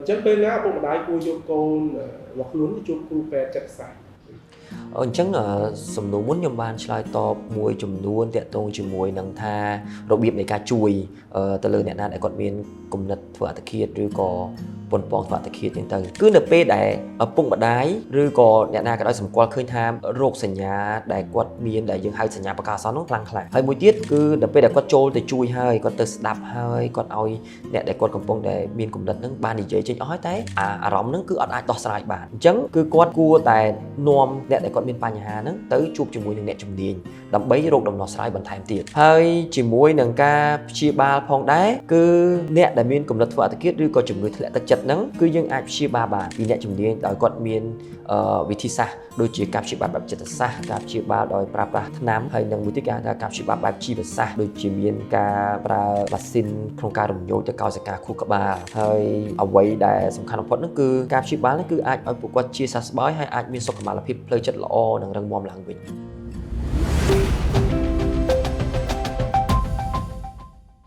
Chắc bên á bộ đái của vô con hoặc luôn thì chụp cú pè chặt sải អញ្ចឹងសំណួរមុនខ្ញុំបានឆ្លើយតបមួយចំនួនតាក់ទងជាមួយនឹងថារបៀបនៃការជួយទៅលើអ្នកណាដែលគាត់មានគំនិតធ្វើអត្តឃាតឬក៏ប៉ុនប៉ងធ្វើអត្តឃាតហ្នឹងទៅគឺនៅពេលដែលឪពុកម្ដាយឬក៏អ្នកណាក៏ដោយសម្គាល់ឃើញថារោគសញ្ញាដែលគាត់មានដែលយើងហៅសញ្ញាបកាសន្ននោះខ្លាំងខ្លាហើយមួយទៀតគឺនៅពេលដែលគាត់ចូលទៅជួយហើយគាត់ទៅស្ដាប់ហើយគាត់ឲ្យអ្នកដែលគាត់កំពុងតែមានគំនិតហ្នឹងបាននិយាយចេញអស់ហើយតែអារម្មណ៍ហ្នឹងគឺអត់អាចដោះស្រាយបានអញ្ចឹងគឺគាត់គួរតែនាំអ្នកដែលគាត់មានបញ្ហាហ្នឹងទៅជួបជាមួយនឹងអ្នកជំនាញដើម្បីរកដំណោះស្រាយបន្ថែមទៀតហើយជាមួយនឹងការព្យាបាលផងដែរគឺអ្នកដែលមានគំនិតធ្វើអត្តឃាតឬក៏ជំងឺធ្លាក់ទឹកចិត្តហ្នឹងគឺយើងអាចព្យាបាលបានពីអ្នកជំនាញដោយគាត់មានវិធីសាស្ត្រដូចជាការព្យាបាលបែបចិត្តសាស្ត្រការព្យាបាលដោយប្រើប្រាស់ថ្នាំហើយនឹងមួយទៀតគេហៅថាការព្យាបាលបែបជីវសាស្ត្រដូចជាមានការប្រើម៉ាស៊ីនក្នុងការរំញោចទៅកោសិកាខួរក្បាលហើយអ្វីដែលសំខាន់បំផុតនោះគឺការព្យាបាលនេះគឺអាចឲ្យពួកគាត់ជាសះស្បើយហើយអាចមានសុខុមាលភាពផ្លូវចិត្តល្អនិងរឹងមាំឡើងវិញ